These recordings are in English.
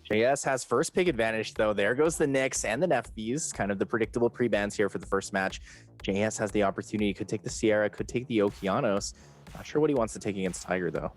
JS has first pick advantage, though. There goes the Nyx and the Nephthys, kind of the predictable pre-bans here for the first match. JS has the opportunity, could take the Sierra, could take the Okeanos. Not sure what he wants to take against Tiger, though.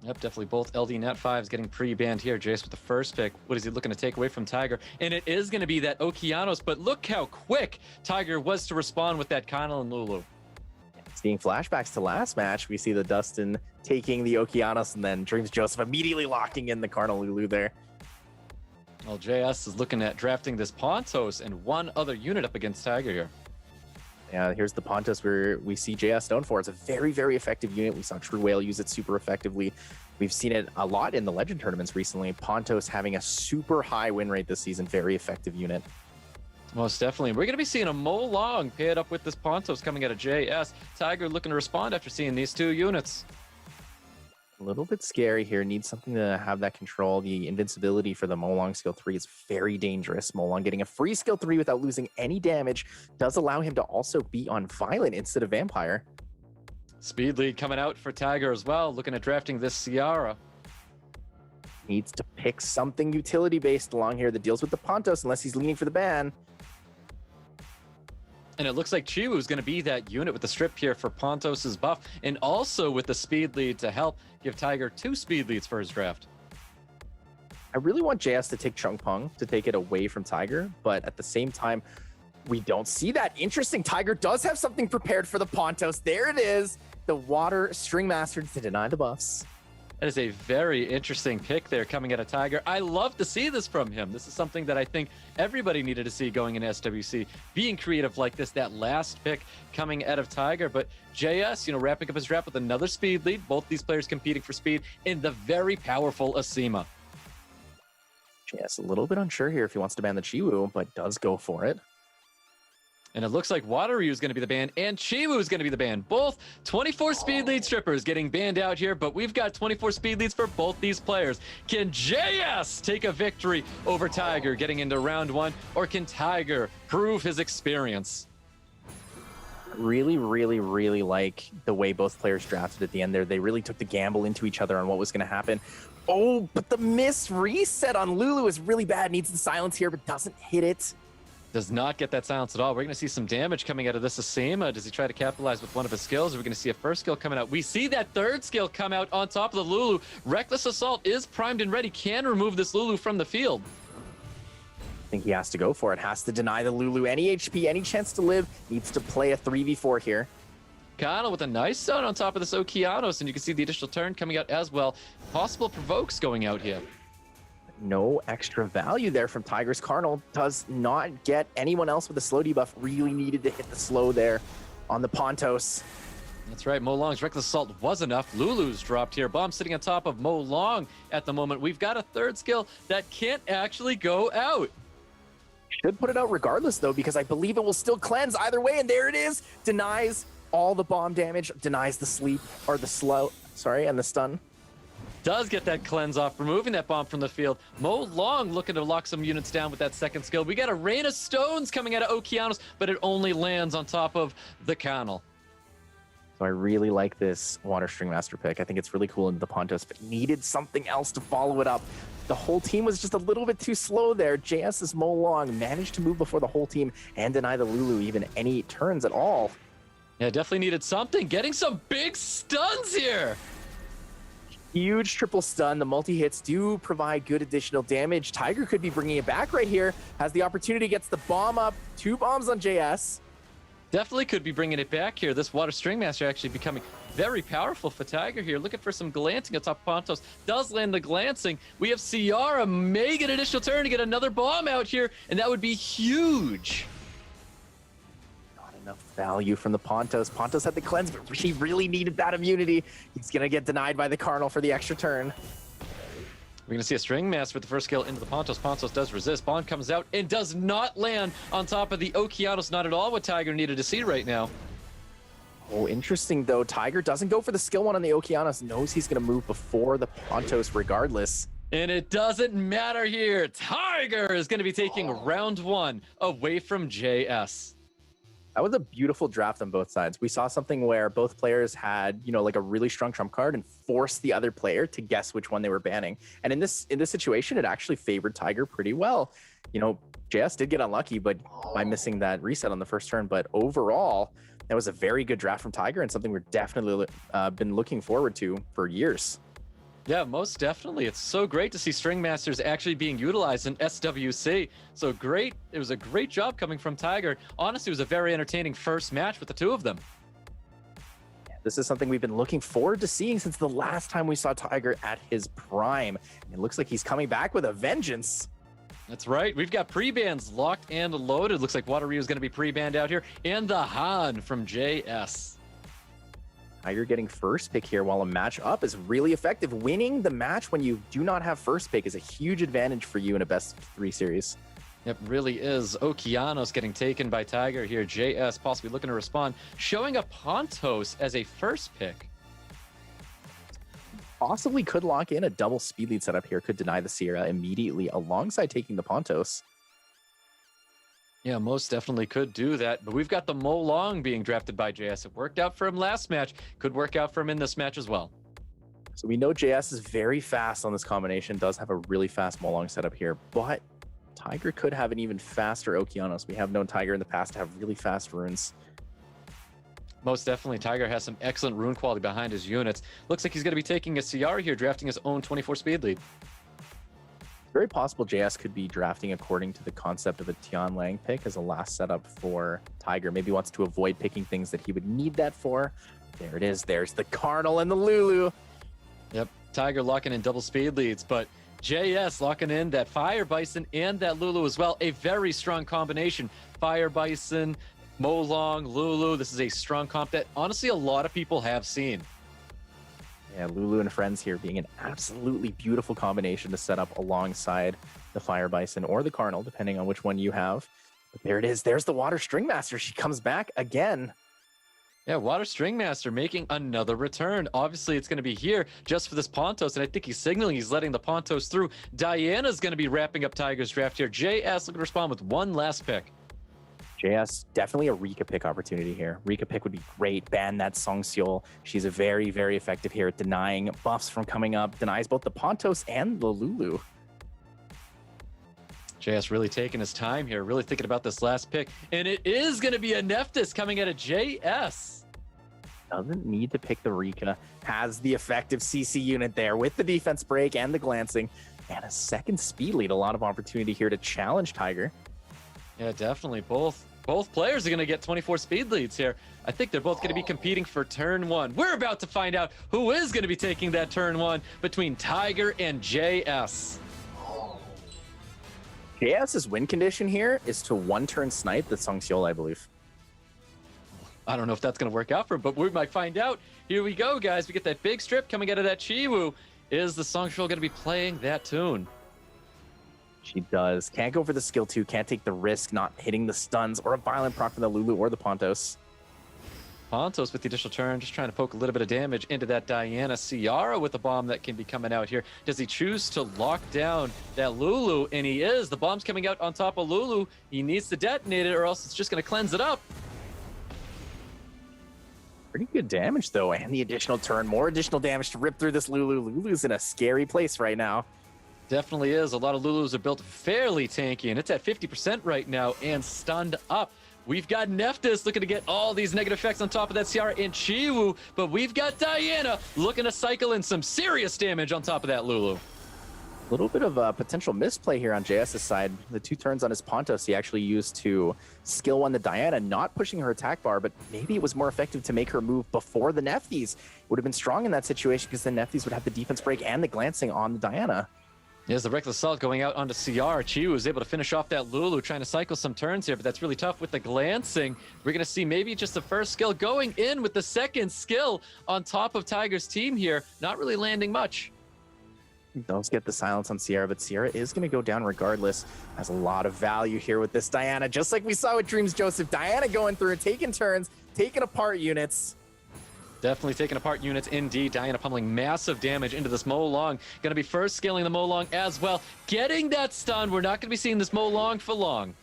Yep, definitely both LD Net 5s getting pre-banned here. JS with the first pick. What is he looking to take away from Tiger? And it is going to be that Okeanos, but look how quick Tiger was to respond with that Connell and Lulu. Seeing flashbacks to last match, we see the Dustin taking the Okeanos and then Dreams Joseph immediately locking in the Cardinal Lulu there. Well, JS is looking at drafting this Pontos and one other unit up against Tiger here. Yeah, here's the Pontos where we see JS known for. It's a very, very effective unit. We saw True Whale use it super effectively. We've seen it a lot in the Legend tournaments recently. Pontos having a super high win rate this season. Very effective unit. Most definitely. We're going to be seeing a Mo Long paired up with this Pontos coming out of JS. Tiger looking to respond after seeing these two units. A little bit scary here. Needs something to have that control. The invincibility for the Mo Long skill 3 is very dangerous. Mo Long getting a free skill 3 without losing any damage does allow him to also be on Violent instead of Vampire. Speed lead coming out for Tiger as well. Looking at drafting this Ciara. Needs to pick something utility-based along here that deals with the Pontos unless he's leaning for the ban. And it looks like Chiwu is going to be that unit with the strip here for Pontos' buff, and also with the speed lead to help give Tiger 2 speed leads for his draft. I really want JS to take Chung Peng to take it away from Tiger, but at the same time, we don't see that. Interesting. Tiger does have something prepared for the Pontos. There it is. The Water String Master to deny the buffs. That is a very interesting pick there coming out of Tiger. I love to see this from him. This is something that I think everybody needed to see going in SWC. Being creative like this, that last pick coming out of Tiger. But JS, wrapping up his draft with another speed lead. Both these players competing for speed in the very powerful Asima. JS a little bit unsure here if he wants to ban the Chiwu, but does go for it. And it looks like Wateryu is going to be the ban, and Chiwu is going to be the ban. Both 24 speed lead strippers getting banned out here, but we've got 24 speed leads for both these players. Can JS take a victory over Tiger getting into round 1, or can Tiger prove his experience? Really, really, really like the way both players drafted at the end there. They really took the gamble into each other on what was going to happen. Oh, but the miss reset on Lulu is really bad. Needs the silence here, but doesn't hit it. Does not get that silence at all. We're going to see some damage coming out of this Asima. Does he try to capitalize with one of his skills? Are we going to see a first skill coming out? We see that third skill come out on top of the Lulu. Reckless Assault is primed and ready. Can remove this Lulu from the field. I think he has to go for it. Has to deny the Lulu any HP, any chance to live. Needs to play a 3v4 here. Kano with a nice stun on top of this Okeanos, and you can see the additional turn coming out as well. Possible provokes going out here. No extra value there from Tiger's Cardinal. Does not get anyone else with a slow debuff. Really needed to hit the slow there on the Pontos. That's right. Mo Long's Reckless Assault was enough. Lulu's dropped here. Bomb sitting on top of Mo Long at the moment. We've got a third skill that can't actually go out. Should put it out regardless, though, because I believe it will still cleanse either way. And there it is. Denies all the bomb damage. Denies the sleep, or the slow, sorry, and the stun. Does get that cleanse off, removing that bomb from the field. Mo Long looking to lock some units down with that second skill. We got a rain of stones coming out of Okeanos, but it only lands on top of the Connell. So I really like this Water String Master pick. I think it's really cool in the Pontos, but needed something else to follow it up. The whole team was just a little bit too slow there. JS's Mo Long managed to move before the whole team and deny the Lulu even any turns at all. Yeah, definitely needed something. Getting some big stuns here. Huge triple stun. The multi-hits do provide good additional damage. Tiger could be bringing it back right here. Has the opportunity, gets the bomb up. 2 bombs on JS. Definitely could be bringing it back here. This Water String Master actually becoming very powerful for Tiger here. Looking for some glancing atop Pontos. Does land the glancing. We have Ciara may get an additional turn to get another bomb out here, and that would be huge. Enough value from the Pontos. Pontos had the cleanse, but he really needed that immunity. He's going to get denied by the Cardinal for the extra turn. We're going to see a String Master with the first skill into the Pontos. Pontos does resist. Bond comes out and does not land on top of the Okeanos. Not at all what Tiger needed to see right now. Oh, interesting, though. Tiger doesn't go for the skill 1 on the Okeanos. Knows he's going to move before the Pontos regardless. And it doesn't matter here. Tiger is going to be taking round 1 away from JS. That was a beautiful draft on both sides. We saw something where both players had, you know, like a really strong trump card and forced the other player to guess which one they were banning. And in this situation, it actually favored Tiger pretty well. You know, JS did get unlucky, but by missing that reset on the first turn. But overall, that was a very good draft from Tiger and something we're definitely been looking forward to for years. Yeah, most definitely. It's so great to see String Masters actually being utilized in SWC. So great. It was a great job coming from Tiger. Honestly, it was a very entertaining first match with the two of them. This is something we've been looking forward to seeing since the last time we saw Tiger at his prime. It looks like he's coming back with a vengeance. That's right. We've got pre-bans locked and loaded. Looks like Water Ryu is going to be pre-banned out here. And the Han from JS. Tiger getting first pick here while a match up is really effective. Winning the match when you do not have first pick is a huge advantage for you in a best of 3 series. Yep, really is. Okeanos getting taken by Tiger here. JS possibly looking to respond, showing up Pontos as a first pick. Possibly could lock in a double speed lead setup here, could deny the Sierra immediately alongside taking the Pontos. Yeah, most definitely could do that. But we've got the Mo Long being drafted by JS. It worked out for him last match. Could work out for him in this match as well. So we know JS is very fast on this combination, does have a really fast Mo Long setup here, but Tiger could have an even faster Okeanos. We have known Tiger in the past to have really fast runes. Most definitely. Tiger has some excellent rune quality behind his units. Looks like he's going to be taking a CR here, drafting his own 24 speed lead. Very possible JS could be drafting according to the concept of a Tianlang pick as a last setup for Tiger. Maybe wants to avoid picking things that he would need that for. There it is. There's the Cardinal and the Lulu. Yep, Tiger locking in double speed leads, but JS locking in that Fire Bison and that Lulu as well. A very strong combination. Fire Bison, Mo Long, Lulu. This is a strong comp that honestly a lot of people have seen. Yeah, Lulu and friends here being an absolutely beautiful combination to set up alongside the Fire Bison or the Cardinal, depending on which one you have. But there it is. There's the Water String Master. She comes back again. Yeah, Water String Master making another return. Obviously, it's going to be here just for this Pontos, and I think he's signaling he's letting the Pontos through. Diana's going to be wrapping up Tiger's draft here. JS looking to respond with one last pick. JS, definitely a Rika pick opportunity here. Rika pick would be great. Ban that Songseol. She's a very, very effective here at denying buffs from coming up. Denies both the Pontos and the Lulu. JS really taking his time here, really thinking about this last pick. And it is going to be a Nephthys coming out of JS. Doesn't need to pick the Rika. Has the effective CC unit there with the defense break and the glancing. And a second speed lead. A lot of opportunity here to challenge Tiger. Yeah, definitely. Both players are going to get 24 speed leads here. I think they're both going to be competing for turn 1. We're about to find out who is going to be taking that turn 1 between Tiger and JS. JS's win condition here is to one-turn snipe the Songseol, I believe. I don't know if that's going to work out for him, but we might find out. Here we go, guys. We get that big strip coming out of that Chiwu. Is the Songseol going to be playing that tune? She does. Can't go for the skill 2. Can't take the risk not hitting the stuns or a violent proc from the Lulu or the Pontos. Pontos with the additional turn, just trying to poke a little bit of damage into that Diana. Ciara with the bomb that can be coming out here. Does he choose to lock down that Lulu? And he is. The bomb's coming out on top of Lulu. He needs to detonate it or else it's just going to cleanse it up. Pretty good damage, though. And the additional turn. More additional damage to rip through this Lulu. Lulu's in a scary place right now. Definitely is. A lot of Lulus are built fairly tanky, and it's at 50% right now and stunned up. We've got Nephthys looking to get all these negative effects on top of that Ciara and Chiwu, but we've got Diana looking to cycle in some serious damage on top of that Lulu. A little bit of a potential misplay here on JS's side. The 2 turns on his Pontos he actually used to skill 1 the Diana, not pushing her attack bar, but maybe it was more effective to make her move before the Nephthys. Would have been strong in that situation because the Nephthys would have the defense break and the glancing on the Diana. There's the Reckless Assault going out onto CR. Chiwu was able to finish off that Lulu, trying to cycle some turns here, but that's really tough with the glancing. We're going to see maybe just the first skill going in with the second skill on top of Tiger's team here. Not really landing much. Does get the silence on Sierra, but Sierra is going to go down regardless. Has a lot of value here with this Diana, just like we saw with Dreams Joseph. Diana going through, taking turns, taking apart units. Definitely taking apart units indeed. Diana pummeling massive damage into this Mo Long. Going to be first scaling the Mo Long as well. Getting that stun. We're not going to be seeing this Mo Long for long.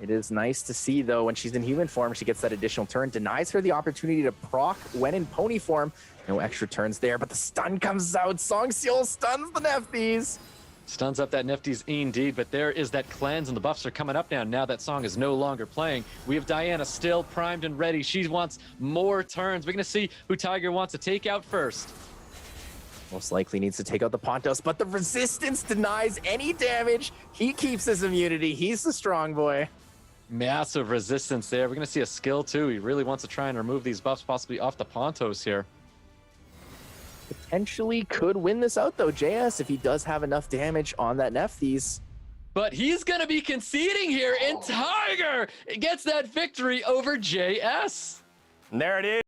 It is nice to see, though, when she's in human form, she gets that additional turn, denies her the opportunity to proc when in pony form. No extra turns there, but the stun comes out. Songseol stuns the Nefties. Stuns up that Nifty's indeed, but there is that cleanse, and the buffs are coming up now that Song is no longer playing. We have Diana still primed and ready. She wants more turns. We're going to see who Tiger wants to take out first. Most likely needs to take out the Pontos, but the resistance denies any damage. He keeps his immunity. He's the strong boy. Massive resistance there. We're going to see a skill, too. He really wants to try and remove these buffs, possibly off the Pontos here. Potentially could win this out, though, JS, if he does have enough damage on that Nephthys. But he's going to be conceding here, and Tiger gets that victory over JS. And there it is.